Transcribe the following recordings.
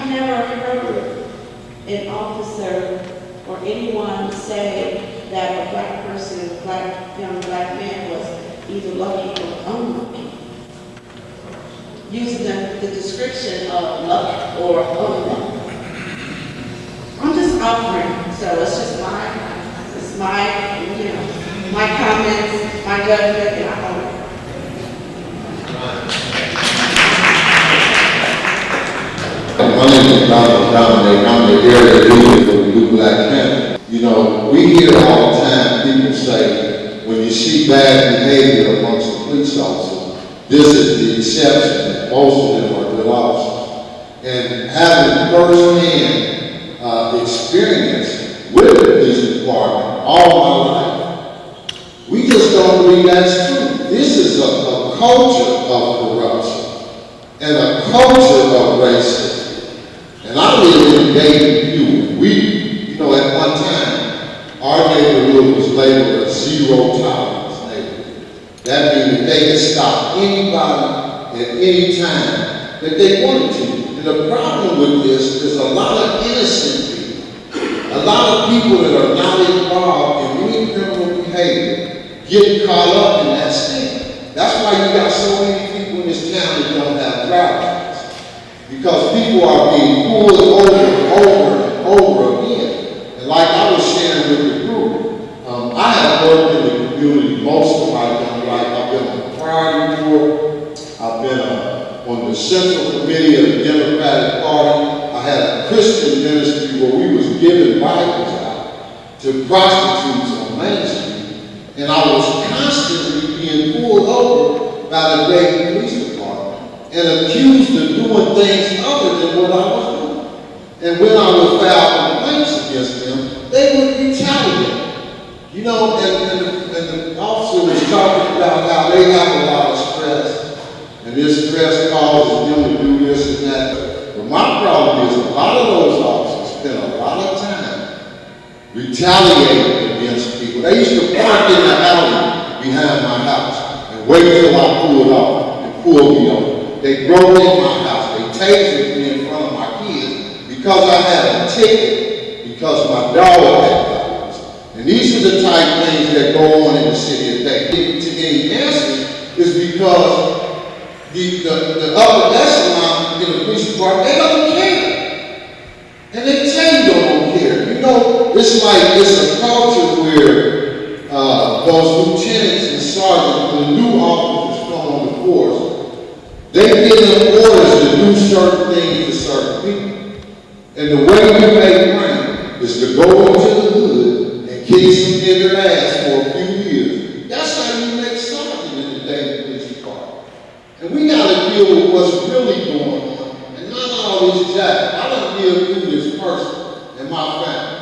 I've never heard an officer or anyone say that a black person, young black man was either lucky or unlucky, using the description of luck or unluck. I'm just offering, so it's just my, my comments, my judgment, and I own it. My name is Donald Dominic. I'm the area leader for the New Black Panther. You know, we hear all the time people say, when you see bad behavior amongst the police officers, this is the exception. Most of them are good officers. And having first-hand experience with the police department all my life, we just don't believe that's true. This is a culture of corruption and a culture of racism. And I live in Dayton View. We, at one time, our neighborhood was labeled a zero tolerance neighborhood. That means that they could stop anybody at any time that they wanted to. And the problem with this is a lot of innocent people, a lot of people that are not involved in any criminal behavior get caught up in that sting. That's why you got so many people in this town that don't have driver's. Because people are being pulled over and over again. And like I was sharing with the group, I have worked in the community most of my young life. I've been on the priority board. I've been on the Central Committee of the Democratic Party. I had a Christian ministry where we was giving Bibles out to prostitutes on Main Street. And I was constantly being pulled over by the Dayton Police Department and accused of doing things other than what I was doing. And when I would file complaints against them, they would retaliate. And the officer was talking about how they have a lot of stress, and this stress causes them to do this and that. But my problem is a lot of those officers spend a lot of time retaliating against people. They used to park in the alley behind my house and wait till I pulled off and pull me over. They broke in my house. They tasered me in front of my kids because I had a ticket because my dog had dogs. And these are the type of things that go on in the city of Dayton. To any answer is because the upper echelon in the police department, they don't care. And they tell you they don't care. It's like it's a culture where those lieutenants and sergeants, when the new officers come on the force, they give them orders to do certain things to certain people. And the way you make money is to go into the hood and kick some nigger ass for a few years. That's how you make sergeant in the Dayton Police Department. And we got to deal with what's really going on. And not all this jack. I don't deal with this person and my family.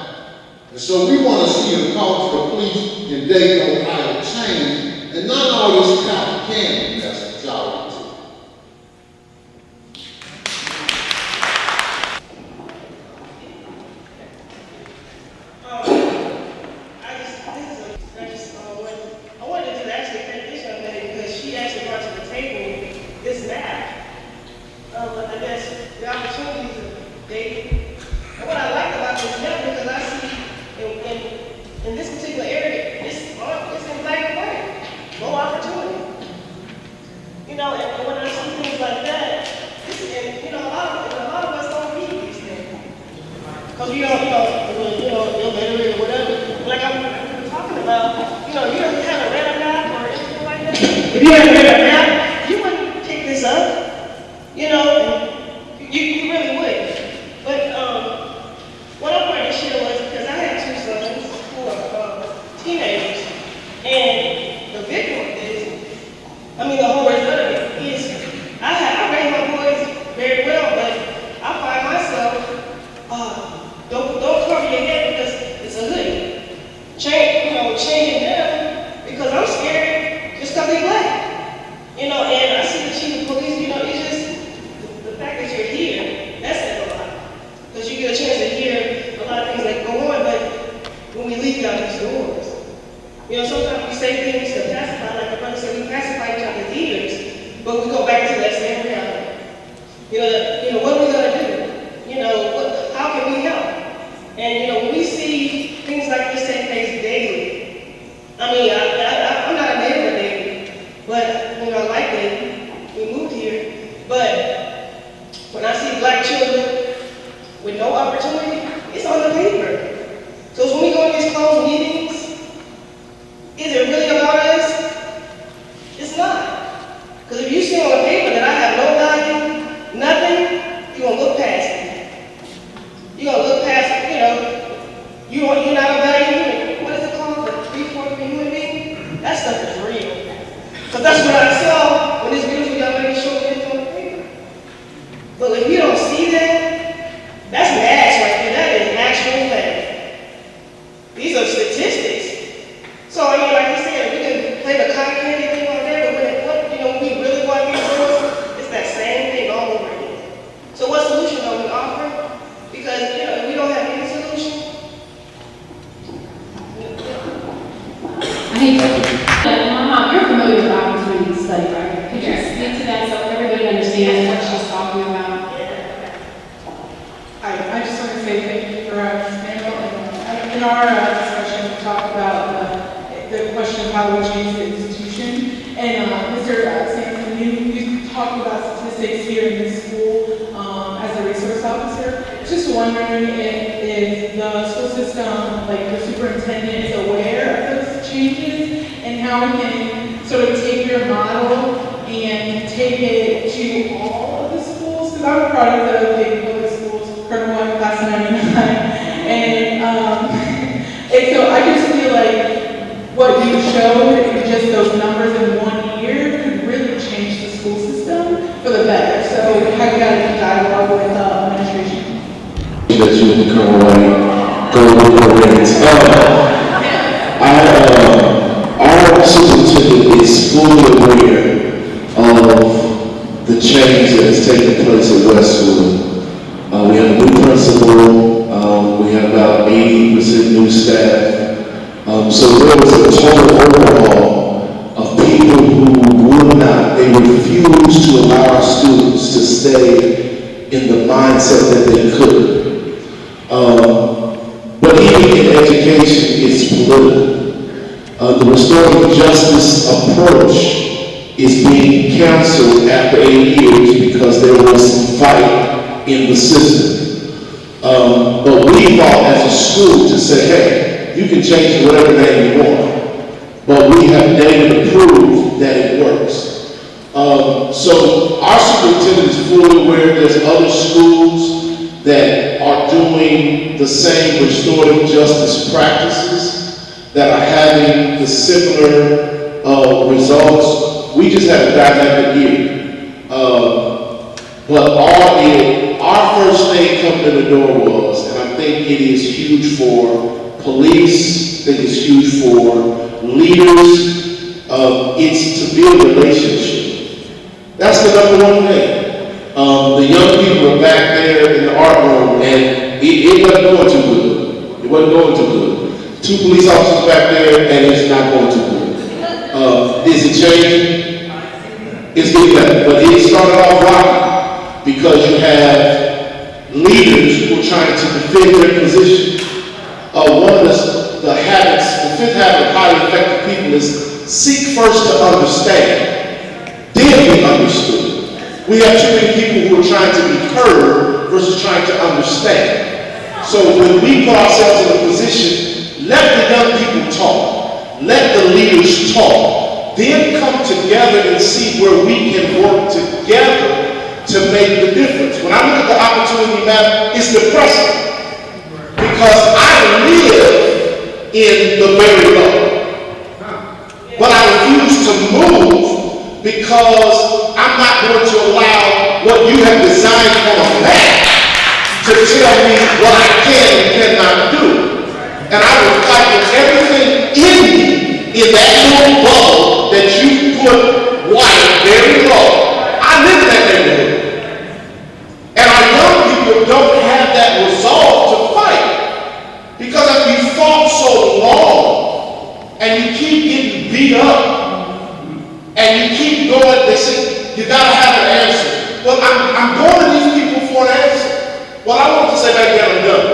And so we want to see a culture of police in Dayton, Ohio change, and not all this cotton candy mess that y'all do. In this particular area, it's in black and white. More opportunity. And when I see things like that, a lot of us don't read these things. Because you're literate or whatever. Like I'm talking about, you ever kind of read a map or anything like that? If you ever read a map, you wouldn't pick this up. You really would. But what I wanted to share was, because I have two sons who are teenagers, and the victim the whole rest of it is, I raise my boys very well, but I find myself, don't cover your head because it's a hoodie. Changing them because I'm scared just because they're black. And I see the chief of police, it's just the fact that you're here, that says a lot. Because you get a chance to hear a lot of things that go on, but when we leave out these doors, sometimes we say things to pacify, like the brother said, we pacify each other's ears, but we go back to that same reality. What are we gonna do? And, you know, when we see things like this take place daily, I mean, I'm not a neighbor daily, but, you know, I like David, we moved here, but when I see black children with no opportunity, it's on the paper. So when we go in these closed meetings, is it really about us? It's not. Because if you see on the paper that I have no value, nothing, you're going to look past me. You're going to look past, you know, you're not a value human. What is it called? The 3/4 human being? That stuff is real. Because that's what I saw when this beautiful young lady showed me on the paper. But if you don't see that, that's math right there. That is actual math. These are statistics. So, I mean, like you said, we can play the cotton candy thing on there, but when we really want these rules, it's that same thing all over again. So what solution are we offering? Because, you know, if we don't have any solution. I hate to, you're familiar with opportunity study, right? Could you speak to that so everybody understands what she's talking about? I just want to say thank you for Samuel. And in our discussion, we talked about the question of how we change the institution. And Mr. Sampson, you talked about statistics here in this school as a resource officer. Just wondering if the school system, like the superintendent, is aware of those changes and how we can sort of take your model and take it to all of the schools. Because I'm a product of the public schools, Colonel One, class of 99. And so I just feel like what you showed, just those numbers in 1 year, could really change the school system for the better. So have you got any dialogue with administration? That you and the Colonel White go with the ratings. Our superintendent is fully aware of the change that has taken place at Westwood. We have a new principal. We have about 80% new staff. So there was a total overhaul of people who would not, they refused to allow our students to stay in the mindset that they could. But even in education, it's political. The restorative justice approach is being canceled after 8 years because there was some fight in the system. But we fought as a school to say, hey, you can change whatever name you want, but we have data to prove that it works. So our superintendent is fully aware there's other schools that are doing the same restorative justice practices that are having the similar results. We just had a dynamic year. But our first thing coming in the door was, and I think it is huge for police, I think it's huge for leaders, it's to build a relationship. That's the number one thing. The young people are back there in the art room, and it wasn't going too good. It wasn't going too good. 2 police officers back there, and it's not going too good. Is it changing? It's getting better, but it started off rocky because you have leaders who are trying to defend their position. One of the habits, the 5th habit of highly effective people is seek first to understand, then be understood. We have too many people who are trying to be heard versus trying to understand. So when we put ourselves in a position, let the young people talk, let the leaders talk, then come together and see where we can work together to make the difference. When I look at the opportunity map, it's depressing because I live in the very low, but I refuse to move because I'm not going to allow what you have designed on a map to tell me what I can and cannot do. And I will fight with everything in me in that little bubble that you put white very low. I live in that neighborhood. And our young people don't have that resolve to fight. Because if you fought so long and you keep getting beat up and you keep going, they say, you gotta have an answer. Well, I'm going to these people for an answer. Well, I want to say back then I'm done.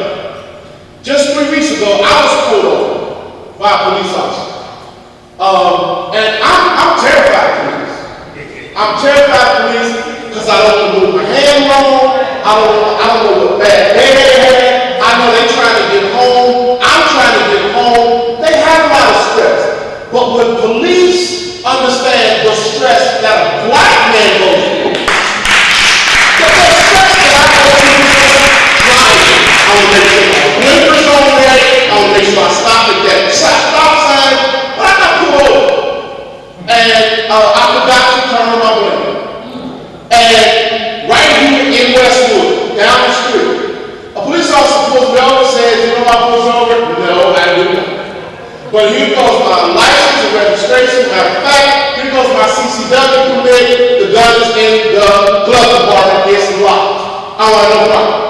doesn't permit the guns in the glove compartment, it's locked. I want no problem.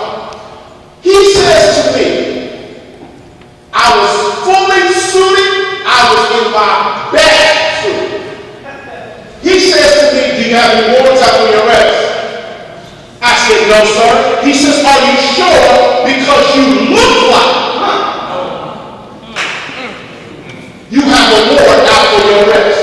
He says to me, I was fully suited, I was in my best suit. He says to me, do you have any warrants out for your arrest? I said, no, sir. He says, are you sure? Because you look like you have a warrant out for your arrest.